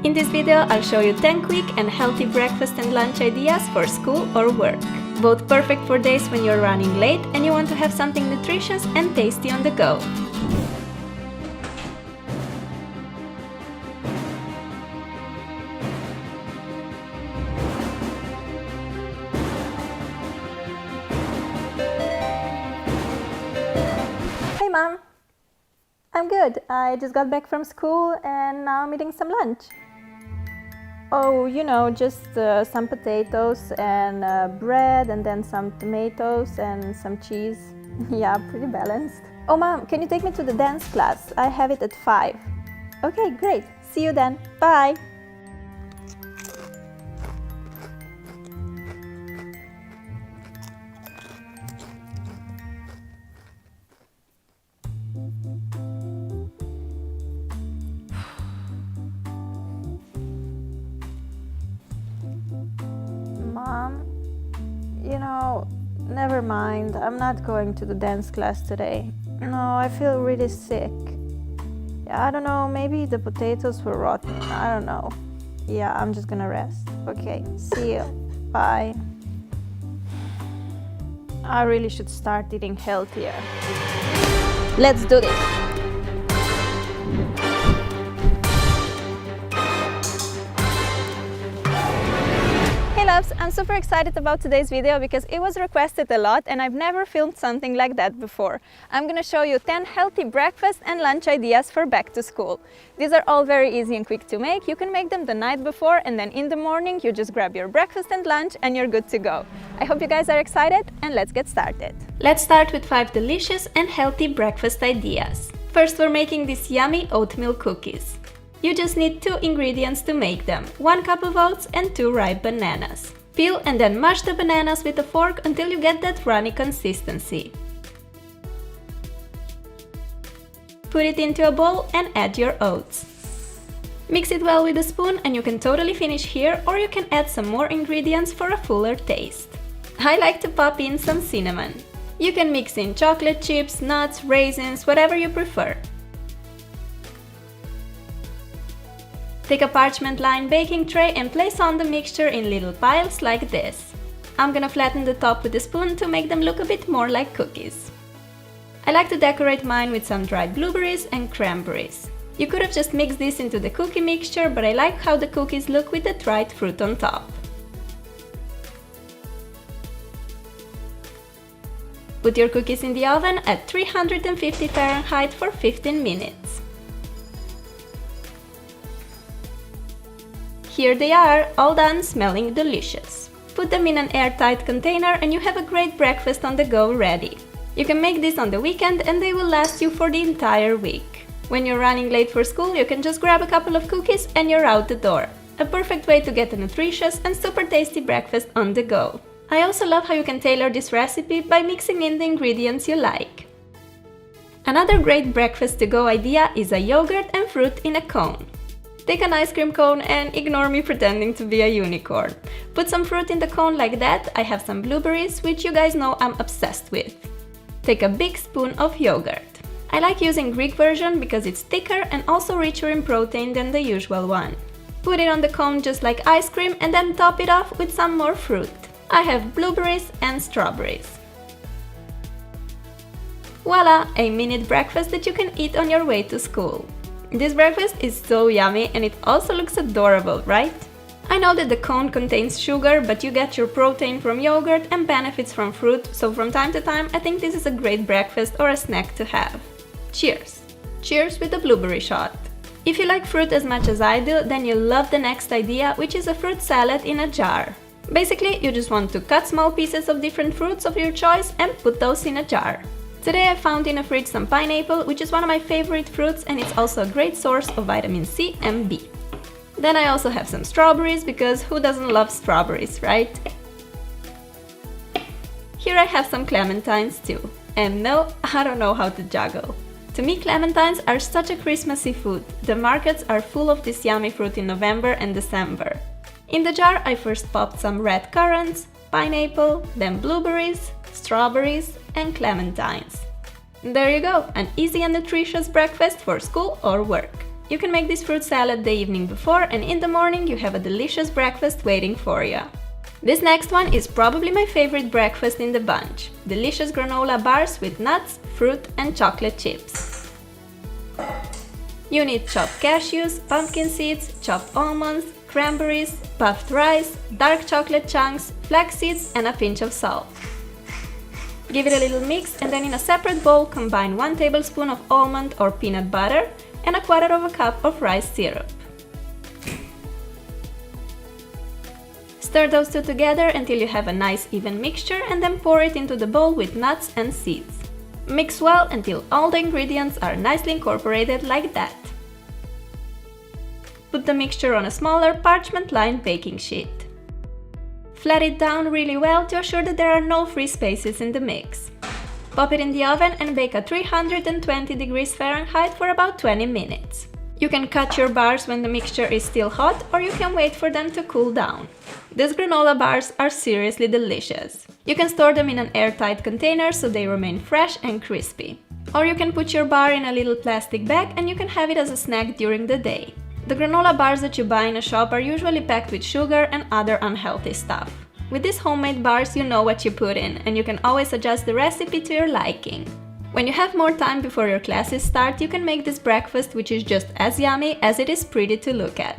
In this video, I'll show you 10 quick and healthy breakfast and lunch ideas for school or work. Both perfect for days when you're running late and you want to have something nutritious and tasty on the go. Hey Mom! I'm good. I just got back from school and now I'm eating some lunch. Oh, just some potatoes and bread and then some tomatoes and some cheese. Yeah, pretty balanced. Oh Mom, can you take me to the dance class? I have it at 5. Okay, great. See you then. Bye! Mom, never mind. I'm not going to the dance class today. No, I feel really sick. Yeah, I don't know, maybe the potatoes were rotten. I don't know. Yeah, I'm just gonna rest. Okay, see you. Bye. I really should start eating healthier. Let's do this. Hey loves, I'm super excited about today's video because it was requested a lot and I've never filmed something like that before. I'm gonna show you 10 healthy breakfast and lunch ideas for back to school. These are all very easy and quick to make. You can make them the night before and then in the morning you just grab your breakfast and lunch and you're good to go. I hope you guys are excited and let's get started. Let's start with 5 delicious and healthy breakfast ideas. First, we're making these yummy oatmeal cookies. You just need 2 ingredients to make them, 1 cup of oats and 2 ripe bananas. Peel and then mash the bananas with a fork until you get that runny consistency. Put it into a bowl and add your oats. Mix it well with a spoon and you can totally finish here, or you can add some more ingredients for a fuller taste. I like to pop in some cinnamon. You can mix in chocolate chips, nuts, raisins, whatever you prefer. Take a parchment-lined baking tray and place on the mixture in little piles like this. I'm gonna flatten the top with a spoon to make them look a bit more like cookies. I like to decorate mine with some dried blueberries and cranberries. You could have just mixed this into the cookie mixture, but I like how the cookies look with the dried fruit on top. Put your cookies in the oven at 350 Fahrenheit for 15 minutes. Here they are, all done, smelling delicious. Put them in an airtight container and you have a great breakfast on the go ready. You can make this on the weekend and they will last you for the entire week. When you're running late for school, you can just grab a couple of cookies and you're out the door. A perfect way to get a nutritious and super tasty breakfast on the go. I also love how you can tailor this recipe by mixing in the ingredients you like. Another great breakfast to go idea is a yogurt and fruit in a cone. Take an ice cream cone and ignore me pretending to be a unicorn. Put some fruit in the cone like that. I have some blueberries, which you guys know I'm obsessed with. Take a big spoon of yogurt. I like using Greek version because it's thicker and also richer in protein than the usual one. Put it on the cone just like ice cream and then top it off with some more fruit. I have blueberries and strawberries. Voila! A minute breakfast that you can eat on your way to school. This breakfast is so yummy and it also looks adorable, right? I know that the cone contains sugar, but you get your protein from yogurt and benefits from fruit, so from time to time I think this is a great breakfast or a snack to have. Cheers! Cheers with a blueberry shot! If you like fruit as much as I do, then you'll love the next idea, which is a fruit salad in a jar. Basically, you just want to cut small pieces of different fruits of your choice and put those in a jar. Today I found in a fridge some pineapple, which is one of my favorite fruits and it's also a great source of vitamin C and B. Then I also have some strawberries, because who doesn't love strawberries, right? Here I have some clementines too. And no, I don't know how to juggle. To me, clementines are such a Christmassy food. The markets are full of this yummy fruit in November and December. In the jar I first popped some red currants, pineapple, then blueberries, strawberries and clementines. There you go, an easy and nutritious breakfast for school or work. You can make this fruit salad the evening before, and in the morning you have a delicious breakfast waiting for you. This next one is probably my favorite breakfast in the bunch. Delicious granola bars with nuts, fruit and chocolate chips. You need chopped cashews, pumpkin seeds, chopped almonds, cranberries, puffed rice, dark chocolate chunks, flax seeds and a pinch of salt. Give it a little mix and then in a separate bowl combine 1 tablespoon of almond or peanut butter and 1/4 cup of rice syrup. Stir those two together until you have a nice even mixture and then pour it into the bowl with nuts and seeds. Mix well until all the ingredients are nicely incorporated like that. Put the mixture on a smaller parchment-lined baking sheet. Flat it down really well to assure that there are no free spaces in the mix. Pop it in the oven and bake at 320 degrees Fahrenheit for about 20 minutes. You can cut your bars when the mixture is still hot or you can wait for them to cool down. These granola bars are seriously delicious. You can store them in an airtight container so they remain fresh and crispy. Or you can put your bar in a little plastic bag and you can have it as a snack during the day. The granola bars that you buy in a shop are usually packed with sugar and other unhealthy stuff. With these homemade bars you know what you put in and you can always adjust the recipe to your liking. When you have more time before your classes start, you can make this breakfast which is just as yummy as it is pretty to look at.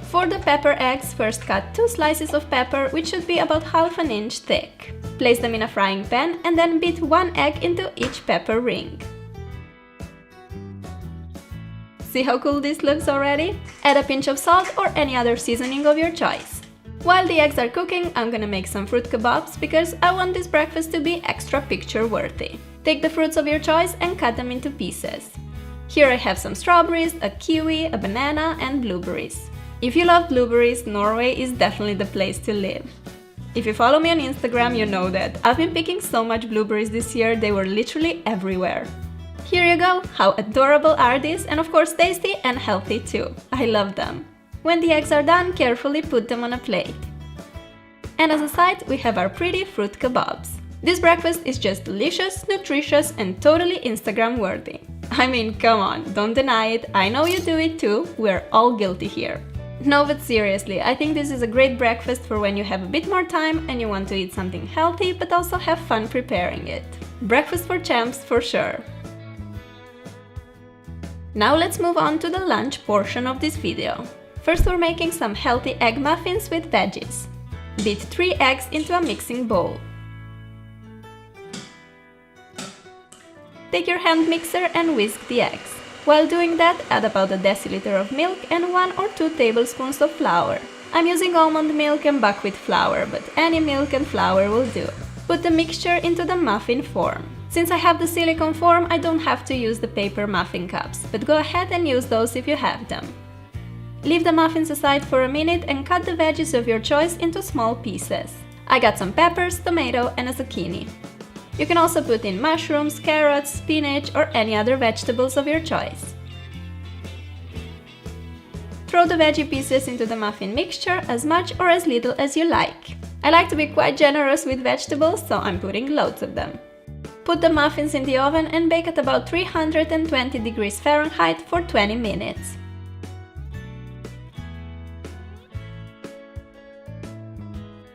For the pepper eggs, first cut 2 slices of pepper which should be about 1/2 inch thick. Place them in a frying pan and then beat 1 egg into each pepper ring. See how cool this looks already? Add a pinch of salt or any other seasoning of your choice. While the eggs are cooking, I'm gonna make some fruit kebabs because I want this breakfast to be extra picture-worthy. Take the fruits of your choice and cut them into pieces. Here I have some strawberries, a kiwi, a banana and blueberries. If you love blueberries, Norway is definitely the place to live. If you follow me on Instagram, you know that I've been picking so much blueberries this year, they were literally everywhere. Here you go! How adorable are these? And of course tasty and healthy too. I love them. When the eggs are done, carefully put them on a plate. And as a side, we have our pretty fruit kebabs. This breakfast is just delicious, nutritious and totally Instagram worthy. I mean, come on, don't deny it, I know you do it too, we're all guilty here. No, but seriously, I think this is a great breakfast for when you have a bit more time and you want to eat something healthy but also have fun preparing it. Breakfast for champs for sure. Now let's move on to the lunch portion of this video. First we're making some healthy egg muffins with veggies. Beat 3 eggs into a mixing bowl. Take your hand mixer and whisk the eggs. While doing that, add about a deciliter of milk and 1 or 2 tablespoons of flour. I'm using almond milk and buckwheat flour, but any milk and flour will do. Put the mixture into the muffin form. Since I have the silicone form, I don't have to use the paper muffin cups, but go ahead and use those if you have them. Leave the muffins aside for a minute and cut the veggies of your choice into small pieces. I got some peppers, tomato and a zucchini. You can also put in mushrooms, carrots, spinach or any other vegetables of your choice. Throw the veggie pieces into the muffin mixture as much or as little as you like. I like to be quite generous with vegetables, so I'm putting loads of them. Put the muffins in the oven and bake at about 320 degrees Fahrenheit for 20 minutes.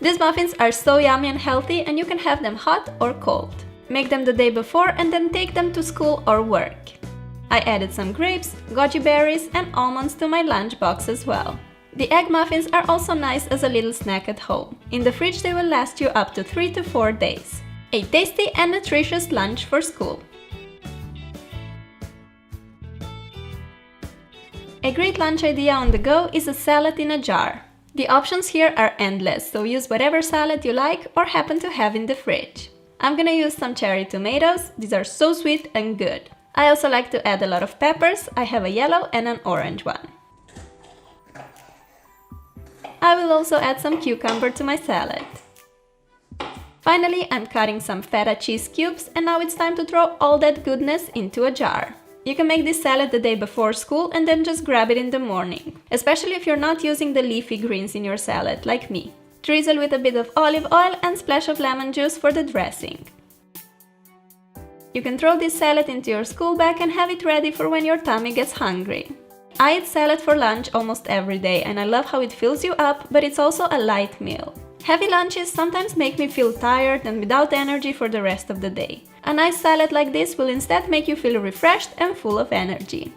These muffins are so yummy and healthy and you can have them hot or cold. Make them the day before and then take them to school or work. I added some grapes, goji berries and almonds to my lunchbox as well. The egg muffins are also nice as a little snack at home. In the fridge they will last you up to 3 to 4 days. A tasty and nutritious lunch for school. A great lunch idea on the go is a salad in a jar. The options here are endless, so use whatever salad you like or happen to have in the fridge. I'm gonna use some cherry tomatoes, these are so sweet and good. I also like to add a lot of peppers, I have a yellow and an orange one. I will also add some cucumber to my salad. Finally, I'm cutting some feta cheese cubes and now it's time to throw all that goodness into a jar. You can make this salad the day before school and then just grab it in the morning, especially if you're not using the leafy greens in your salad like me. Drizzle with a bit of olive oil and splash of lemon juice for the dressing. You can throw this salad into your school bag and have it ready for when your tummy gets hungry. I eat salad for lunch almost every day and I love how it fills you up, but it's also a light meal. Heavy lunches sometimes make me feel tired and without energy for the rest of the day. A nice salad like this will instead make you feel refreshed and full of energy.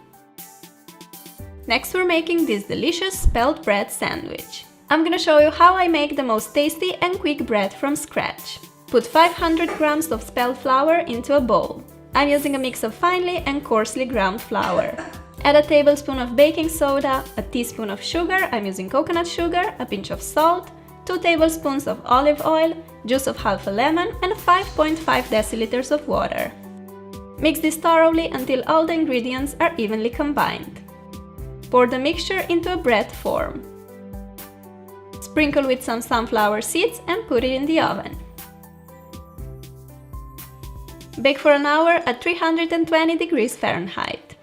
Next we're making this delicious spelt bread sandwich. I'm gonna show you how I make the most tasty and quick bread from scratch. Put 500 grams of spelt flour into a bowl. I'm using a mix of finely and coarsely ground flour. Add a tablespoon of baking soda, a teaspoon of sugar, I'm using coconut sugar, a pinch of salt, 2 tablespoons of olive oil, juice of half a lemon, and 5.5 deciliters of water. Mix this thoroughly until all the ingredients are evenly combined. Pour the mixture into a bread form. Sprinkle with some sunflower seeds and put it in the oven. Bake for an hour at 320 degrees Fahrenheit.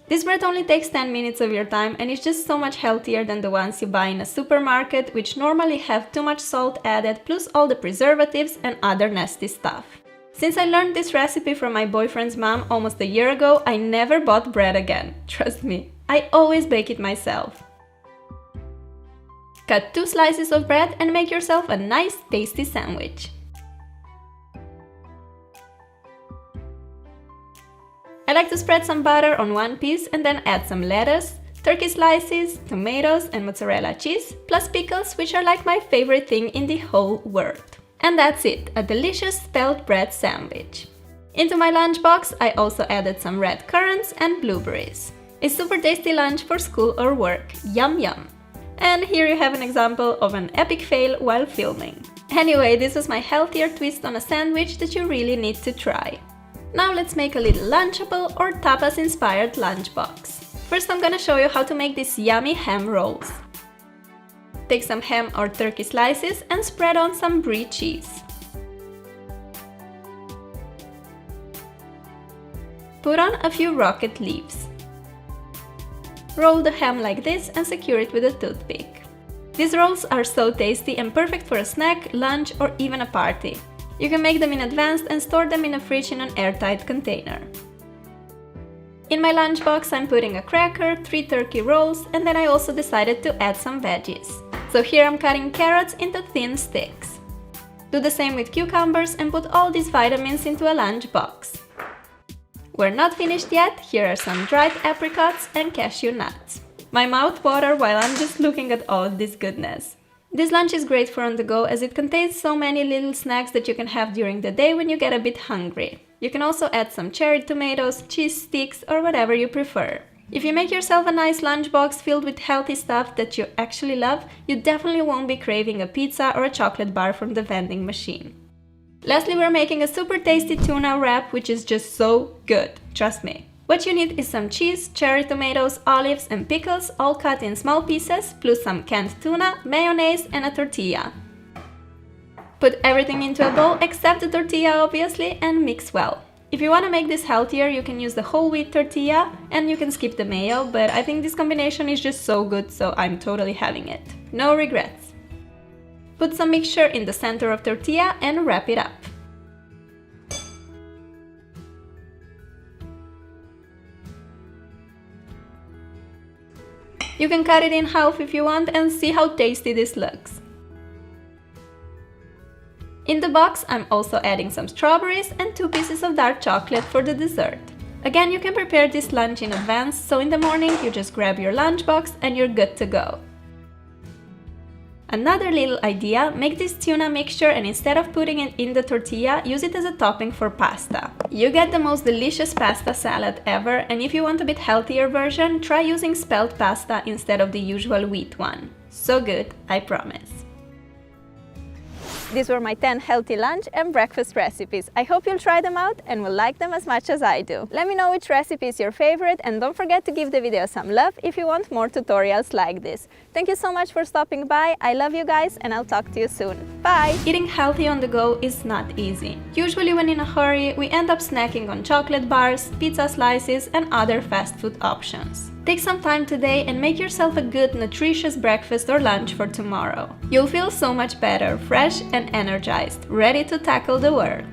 This bread only takes 10 minutes of your time and is just so much healthier than the ones you buy in a supermarket, which normally have too much salt added plus all the preservatives and other nasty stuff. Since I learned this recipe from my boyfriend's mom almost a year ago, I never bought bread again. Trust me, I always bake it myself. Cut 2 slices of bread and make yourself a nice tasty sandwich. I like to spread some butter on one piece and then add some lettuce, turkey slices, tomatoes and mozzarella cheese, plus pickles, which are like my favorite thing in the whole world. And that's it, a delicious spelt bread sandwich. Into my lunchbox I also added some red currants and blueberries. A super tasty lunch for school or work, yum yum! And here you have an example of an epic fail while filming. Anyway, this was my healthier twist on a sandwich that you really need to try. Now let's make a little lunchable or tapas-inspired lunchbox. First I'm gonna show you how to make these yummy ham rolls. Take some ham or turkey slices and spread on some brie cheese. Put on a few rocket leaves. Roll the ham like this and secure it with a toothpick. These rolls are so tasty and perfect for a snack, lunch or even a party. You can make them in advance and store them in a fridge in an airtight container. In my lunchbox I'm putting a cracker, 3 turkey rolls, and then I also decided to add some veggies. So here I'm cutting carrots into thin sticks. Do the same with cucumbers and put all these vitamins into a lunchbox. We're not finished yet, here are some dried apricots and cashew nuts. My mouth waters while I'm just looking at all this goodness. This lunch is great for on the go as it contains so many little snacks that you can have during the day when you get a bit hungry. You can also add some cherry tomatoes, cheese sticks or whatever you prefer. If you make yourself a nice lunchbox filled with healthy stuff that you actually love, you definitely won't be craving a pizza or a chocolate bar from the vending machine. Lastly, we're making a super tasty tuna wrap, which is just so good, trust me. What you need is some cheese, cherry tomatoes, olives and pickles, all cut in small pieces, plus some canned tuna, mayonnaise and a tortilla. Put everything into a bowl except the tortilla obviously and mix well. If you want to make this healthier, you can use the whole wheat tortilla and you can skip the mayo, but I think this combination is just so good, so I'm totally having it. No regrets. Put some mixture in the center of tortilla and wrap it up. You can cut it in half if you want and see how tasty this looks. In the box I'm also adding some strawberries and 2 pieces of dark chocolate for the dessert. Again, you can prepare this lunch in advance, so in the morning you just grab your lunchbox and you're good to go. Another little idea, make this tuna mixture and instead of putting it in the tortilla, use it as a topping for pasta. You get the most delicious pasta salad ever, and if you want a bit healthier version, try using spelt pasta instead of the usual wheat one. So good, I promise. These were my 10 healthy lunch and breakfast recipes. I hope you'll try them out and will like them as much as I do. Let me know which recipe is your favorite and don't forget to give the video some love if you want more tutorials like this. Thank you so much for stopping by. I love you guys and I'll talk to you soon. Bye! Eating healthy on the go is not easy. Usually when in a hurry, we end up snacking on chocolate bars, pizza slices and other fast food options. Take some time today and make yourself a good, nutritious breakfast or lunch for tomorrow. You'll feel so much better, fresh and energized, ready to tackle the world.